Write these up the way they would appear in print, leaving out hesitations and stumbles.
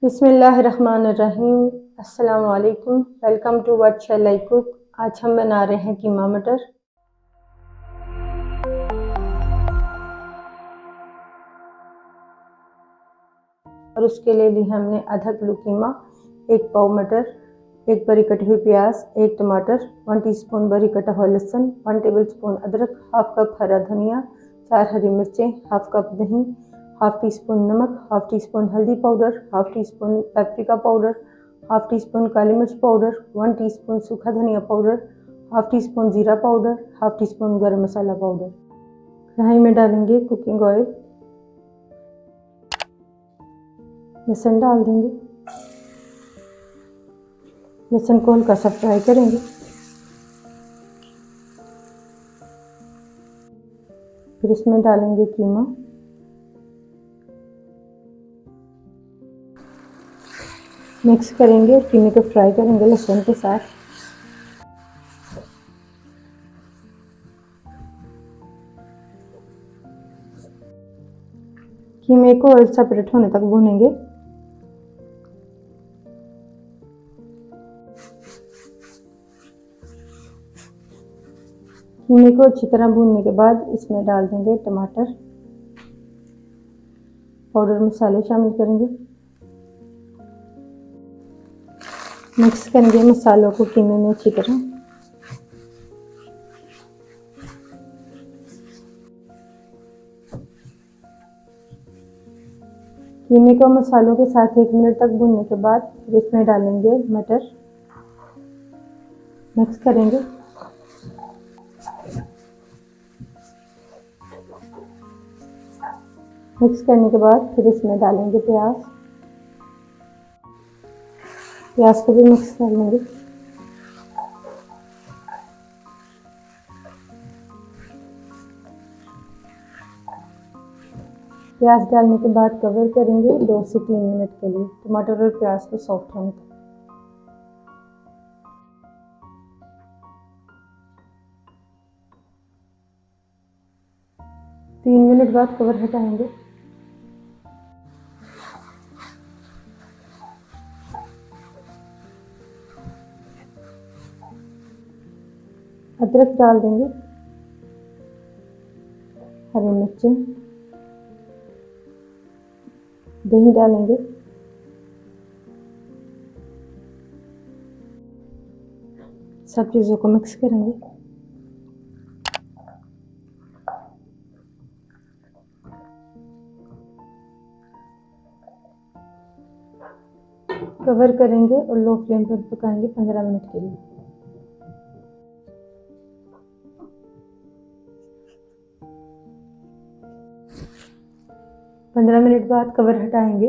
बिस्मिल्लाहिर्रहमानिर्रहीम। अस्सलाम वालेकुम। Welcome to what shall I cook. आज हम बना रहे हैं कीमा मटर। और उसके लिए ली हमने आधा किलो कीमा, 1 पाव मटर, 1 बड़ी कटी हुई प्याज, 1 टमाटर, 1 टीस्पून बड़ी कटा हुआ लहसुन, 1 टेबलस्पून अदरक, हाफ कप हरा धनिया, 4 हरी मिर्चें, हाफ कप दही, हाफ टी स्पून नमक, हाफ टी स्पून हल्दी powder, half teaspoon paprika powder, half teaspoon काली मिर्च पाउडर, 1 टीस्पून सूखा धनिया पाउडर, हाफ टी स्पून जीरा powder, half teaspoon garam masala powder. कढ़ाई में डालेंगे कुकिंग ऑयल, लहसुन डाल देंगे। लहसुन को हल्का सा फ्राई करेंगे। फिर इसमें डालेंगे कीमा, मिक्स करेंगे और कीमे को फ्राई करेंगे लहसुन के साथ। कीमे को ऑयल सेपरेट होने तक भूनेंगे। कीमे को अच्छी तरह भूनने के बाद इसमें डाल देंगे टमाटर, पाउडर मसाले शामिल करेंगे। मिक्स करेंगे मसालों को कीमे में अच्छी तरह। कीमे को मसालों के साथ 1 मिनट तक भूनने के बाद फिर इसमें डालेंगे मटर, मिक्स करेंगे। मिक्स करने के बाद फिर इसमें डालेंगे प्याज, प्याज को भी मिक्स कर लेंगे। प्याज डालने के बाद कवर करेंगे 2 से 3 मिनट के लिए, टमाटर और प्याज को सॉफ्ट होने तक। तीन मिनट बाद कवर हटाएंगे। अदरक डाल देंगे, हरी मिर्चें, दही डालेंगे, सब चीज़ों को मिक्स करेंगे। कवर करेंगे और लो फ्लेम पर पकाएंगे 15 मिनट के लिए। पंद्रह मिनट बाद कवर हटाएंगे।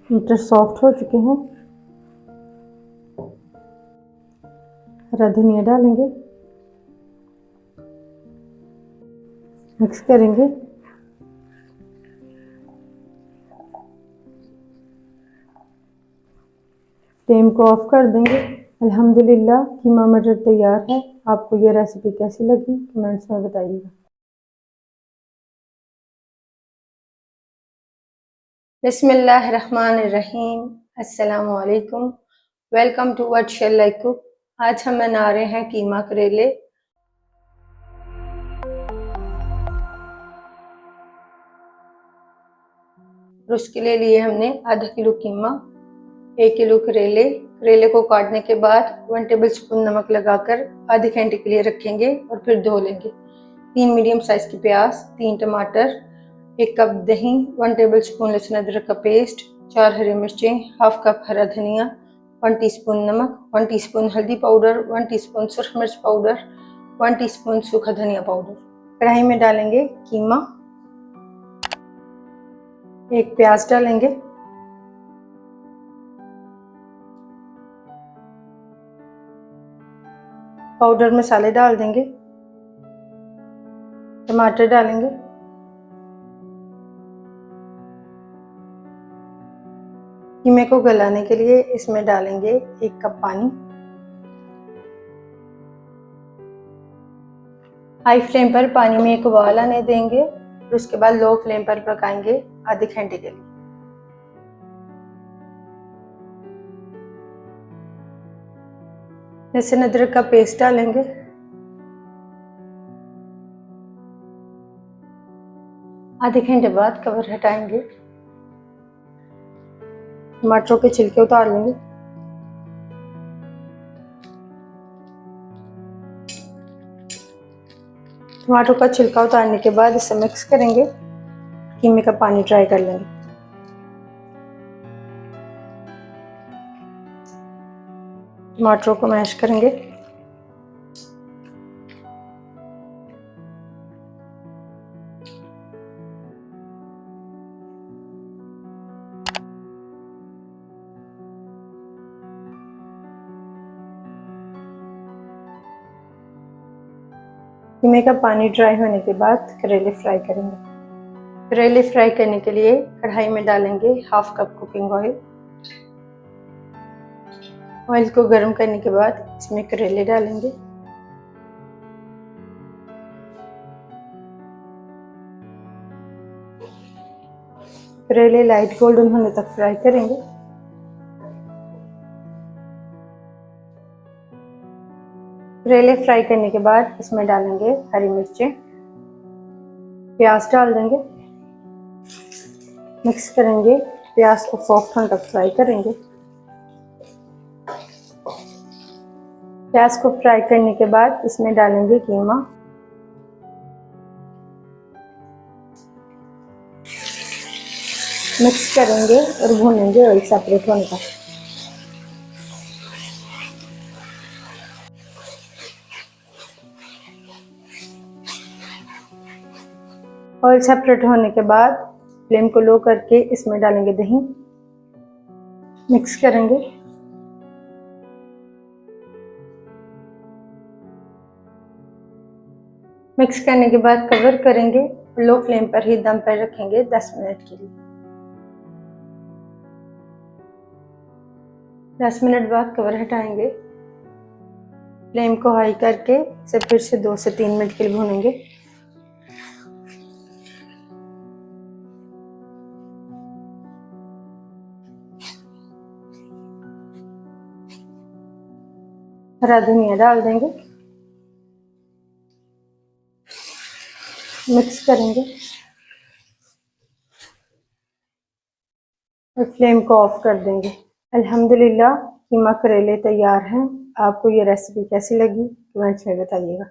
मटर सॉफ्ट हो चुके हैं। हरा धनिया डालेंगे, मिक्स करेंगे। फ्लेम को ऑफ कर देंगे। अल्हम्दुलिल्लाह कीमा मटर तैयार है। आपको ये रेसिपी कैसी लगी कमेंट्स में बताइएगा। बिस्मिल्लाहिर्रहमानिर्रहीम। अस्सलामु अलैकुम। Welcome to what shall I cook. आज हम बना रहे हैं कीमा करेले। और उसके लिए हमने आधा किलो कीमा, 1 किलो करेले। करेले को काटने के बाद 1 टेबलस्पून नमक लगाकर आधे घंटे के लिए रखेंगे और फिर धो लेंगे। 3 मीडियम साइज की प्याज, 3 टमाटर, 1 कप दही, 1 टेबलस्पून लहसुन अदरक का पेस्ट, 4 हरी मिर्चें, हाफ कप हरा धनिया, 1 टीस्पून नमक, 1 टीस्पून हल्दी पाउडर, 1 टीस्पून सुरख मिर्च पाउडर, 1 टीस्पून सूखा धनिया पाउडर। कढ़ाई में डालेंगे कीमा, 1 प्याज डालेंगे, पाउडर मसाले डाल देंगे, टमाटर डालेंगे, कीमे को गलाने के लिए इसमें डालेंगे 1 कप पानी, हाई फ्लेम पर पानी में एक उबाल आने देंगे और उसके बाद लो फ्लेम पर पकाएंगे आधे घंटे के लिए। लहसुन अदरक का पेस्ट डालेंगे। आधे घंटे बाद कवर हटाएंगे। टमाटरों के छिलके उतार लेंगे। टमाटर का छिलका उतारने के बाद इसे मिक्स करेंगे। कीमे का पानी ड्राई कर लेंगे। टमाटरों को मैश करेंगे। कीमे का पानी ड्राई होने के बाद करेले फ्राई करेंगे। करेले फ्राई करने के लिए कढ़ाई में डालेंगे half cup cooking oil. Oil को गर्म करने के बाद इसमें करेले डालेंगे। करेले लाइट गोल्डन होने तक फ्राई करेंगे। करेले फ्राई करने के बाद इसमें डालेंगे हरी मिर्चें, प्याज डाल देंगे। मिक्स करेंगे। प्याज को सॉफ्ट होने तक फ्राई करेंगे। प्याज को फ्राई करने के बाद इसमें डालेंगे कीमा। मिक्स करेंगे और भूनेंगे ऑयल सेपरेट होने तक। ऑयल सेपरेट होने के बाद फ्लेम को लो करके इसमें डालेंगे दही। मिक्स करेंगे। मिक्स करने के बाद कवर करेंगे। लो फ्लेम पर ही दम पर रखेंगे 10 मिनट के लिए। 10 मिनट बाद कवर हटाएंगे। फ्लेम को हाई करके इसे फिर से 2 से 3 मिनट के लिए भूनेंगे। हरा धनिया डाल देंगे। मिक्स करेंगे और फ्लेम को ऑफ कर देंगे। अल्हम्दुलिल्लाह कीमा करेले तैयार हैं। आपको ये रेसिपी कैसी लगी कमेंट्स में बताइएगा।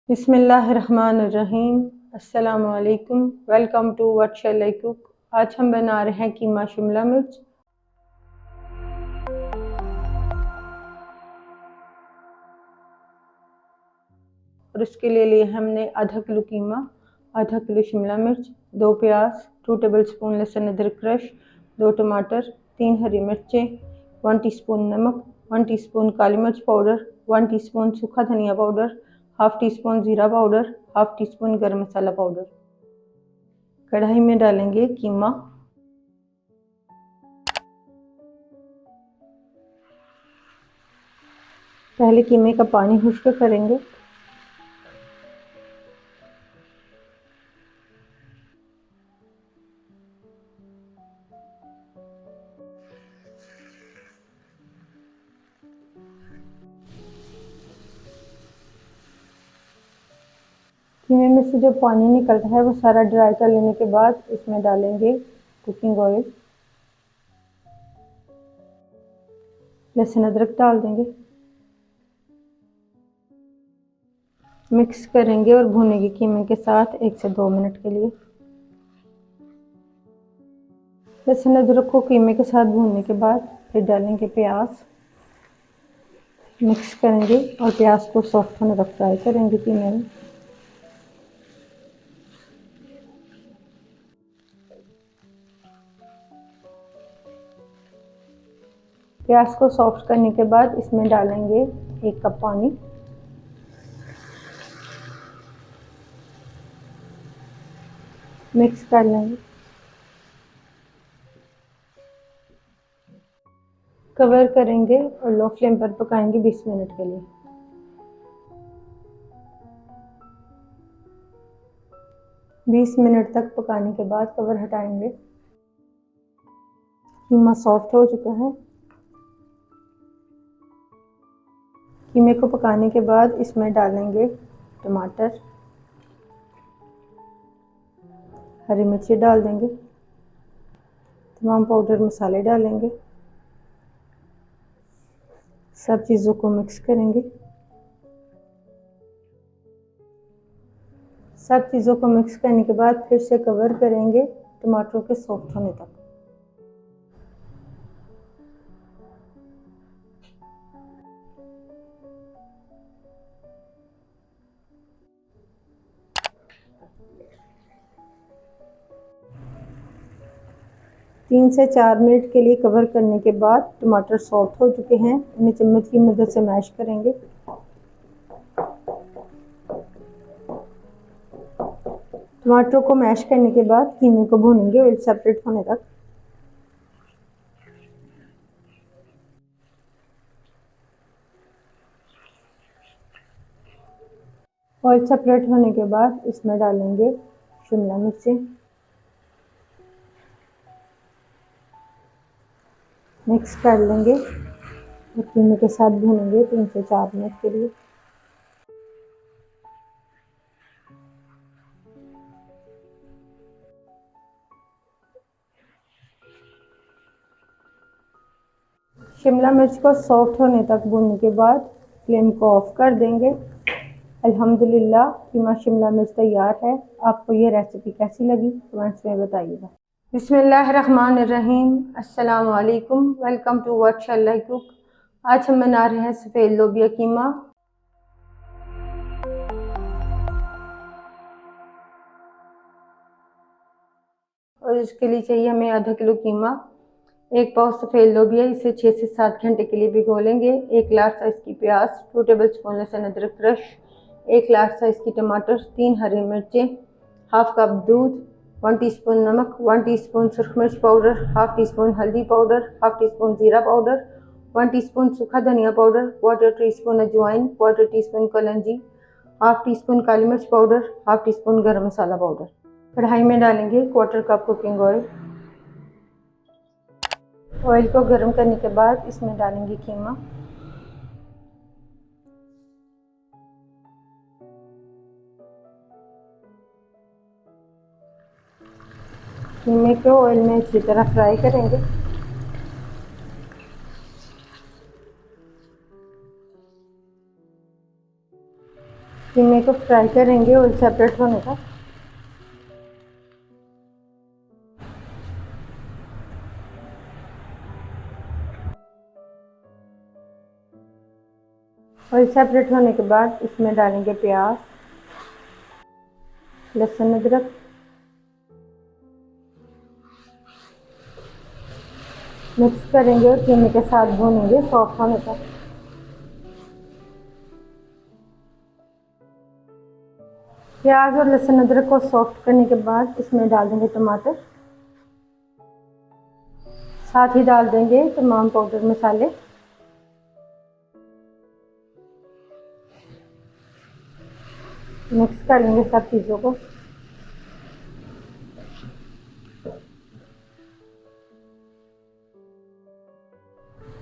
बिस्मिल्लाहिर्रहमानिर्रहीम। अस्सलामु अलैकुम। Welcome to what shall I cook. आज हम बना रहे हैं कीमा शिमला मिर्च। और उसके लिए हमने आधा किलो कीमा, आधा किलो शिमला मिर्च, 2 प्याज, 2 टेबलस्पून लहसुन अदरक क्रश, 2 टमाटर, 3 हरी मिर्चें, 1 टीस्पून नमक, 1 टीस्पून काली मिर्च पाउडर, 1 टीस्पून सूखा धनिया पाउडर, हाफ टी स्पून ज़ीरा powder, half teaspoon garam masala powder. कढ़ाई में डालेंगे कीमा। पहले कीमे का पानी खुश्क करेंगे। कीमे में से जो पानी निकलता है वो सारा ड्राई कर लेने के बाद इसमें डालेंगे कुकिंग ऑयल, लहसुन अदरक डाल देंगे, मिक्स करेंगे और भूनेंगे कीमे के साथ 1 से 2 मिनट के लिए। लहसुन अदरक को कीमे के साथ भूनने के बाद फिर डालेंगे प्याज, मिक्स करेंगे और प्याज को सॉफ्ट होने तक फ्राई करेंगे कीमे में। प्याज को सॉफ्ट करने के बाद इसमें डालेंगे 1 कप पानी, मिक्स कर लेंगे। कवर करेंगे और लो फ्लेम पर पकाएंगे 20 मिनट के लिए। बीस मिनट तक पकाने के बाद कवर हटाएंगे। कीमा सॉफ्ट हो चुका है। कीमे को पकाने के बाद इसमें डालेंगे टमाटर, हरी मिर्ची डाल देंगे, तमाम पाउडर मसाले डालेंगे, सब चीज़ों को मिक्स करेंगे। सब चीज़ों को मिक्स करने के बाद फिर से कवर करेंगे टमाटरों के सॉफ्ट होने तक। तीन से 4 मिनट के लिए कवर करने के बाद टमाटर सॉफ्ट हो चुके हैं। इन्हें चम्मच की मदद से मैश करेंगे। टमाटरों को मैश करने के बाद कीमे को भूनेंगे ऑयल सेपरेट होने तक। ऑयल सेपरेट होने के बाद इसमें डालेंगे शिमला मिर्चें, मिक्स कर लेंगे और कीमे के साथ भूनेंगे 3 से 4 मिनट के लिए। शिमला मिर्च को सॉफ्ट होने तक भूनने के बाद फ्लेम को ऑफ कर देंगे। अल्हम्दुलिल्लाह कीमा शिमला मिर्च तैयार है। आपको ये रेसिपी कैसी लगी कमेंट्स में बताइएगा। बिस्मिल्लाहिर्रहमानिर्रहीम। अस्सलाम वालेकुम। Welcome to what shall I cook. आज हम बना रहे हैं सफ़ेद लोबिया कीमा। और इसके लिए चाहिए हमें आधा किलो कीमा, 1 पाव सफ़ेद लोबिया, इसे 6 से 7 घंटे के लिए भिगो लेंगे। 1 लार्ज साइज़ की प्याज, 2 टेबलस्पून लहसुन अदरक क्रश, 1 लार्ज साइज़ की टमाटर, 3 हरी मिर्चें, हाफ कप दूध, 1 टीस्पून नमक, 1 टीस्पून सुरख मिर्च पाउडर, हाफ टी स्पून हल्दी पाउडर, हाफ टी स्पून ज़ीरा पाउडर, 1 टीस्पून सूखा धनिया पाउडर, 1/4 टीस्पून अजवाइन, 1/4 टीस्पून कलौंजी, हाफ टी स्पून काली मिर्च powder, half teaspoon garam masala powder. कढ़ाई में डालेंगे 1/4 कप कुकिंग ऑयल। ऑयल को गर्म करने के बाद इसमें डालेंगे कीमा। कीमे को ऑयल में अच्छी तरह फ्राई करेंगे। कीमे को फ्राई करेंगे ऑयल सेपरेट होने तक। ऑयल सेपरेट होने के बाद इसमें डालेंगे प्याज, लहसुन, अदरक, मिक्स करेंगे और कीमे के साथ भूनेंगे सॉफ्ट होने तक। प्याज और लहसुन अदरक को सॉफ्ट करने के बाद इसमें डाल देंगे टमाटर, साथ ही डाल देंगे तमाम पाउडर मसाले। मिक्स कर लेंगे सब चीज़ों को।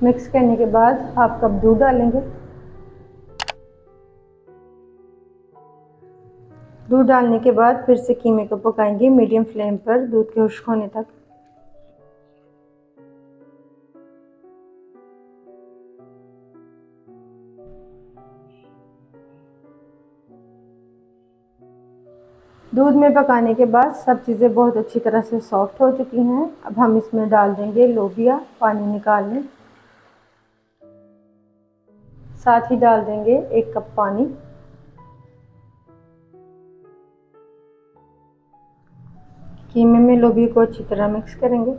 मिक्स करने के बाद हाफ कप दूध डालेंगे। दूध डालने के बाद फिर से कीमे को पकाएंगे मीडियम फ्लेम पर दूध के खुश्क होने तक। दूध में पकाने के बाद सब चीज़ें बहुत अच्छी तरह से सॉफ्ट हो चुकी हैं। अब हम इसमें डाल देंगे लोबिया पानी निकालने, साथ ही डाल देंगे 1 कप पानी। कीमे में लोबिया को अच्छी तरह मिक्स करेंगे।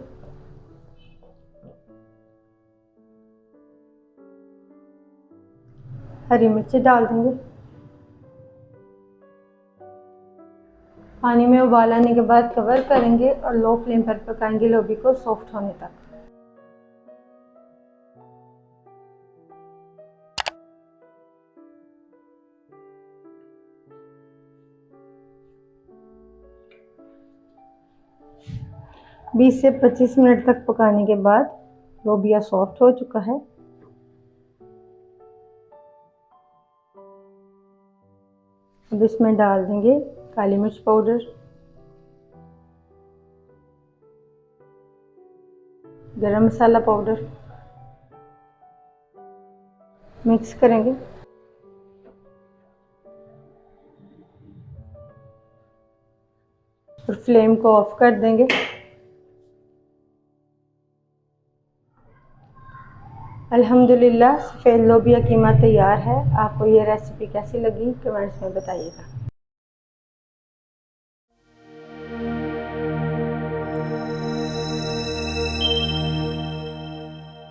हरी मिर्ची डाल देंगे। पानी में उबाल आने के बाद कवर करेंगे और लो फ्लेम पर पकाएंगे लोबिया को सॉफ्ट होने तक। बीस से 25 मिनट तक पकाने के बाद लोबिया सॉफ्ट हो चुका है। अब इसमें डाल देंगे काली मिर्च पाउडर, गरम मसाला पाउडर, मिक्स करेंगे। और फ्लेम को ऑफ कर देंगे। अल्हम्दुलिल्लाह सफ़ेद लोबिया कीमा तैयार है। आपको ये रेसिपी कैसी लगी कमेंट्स में बताइएगा।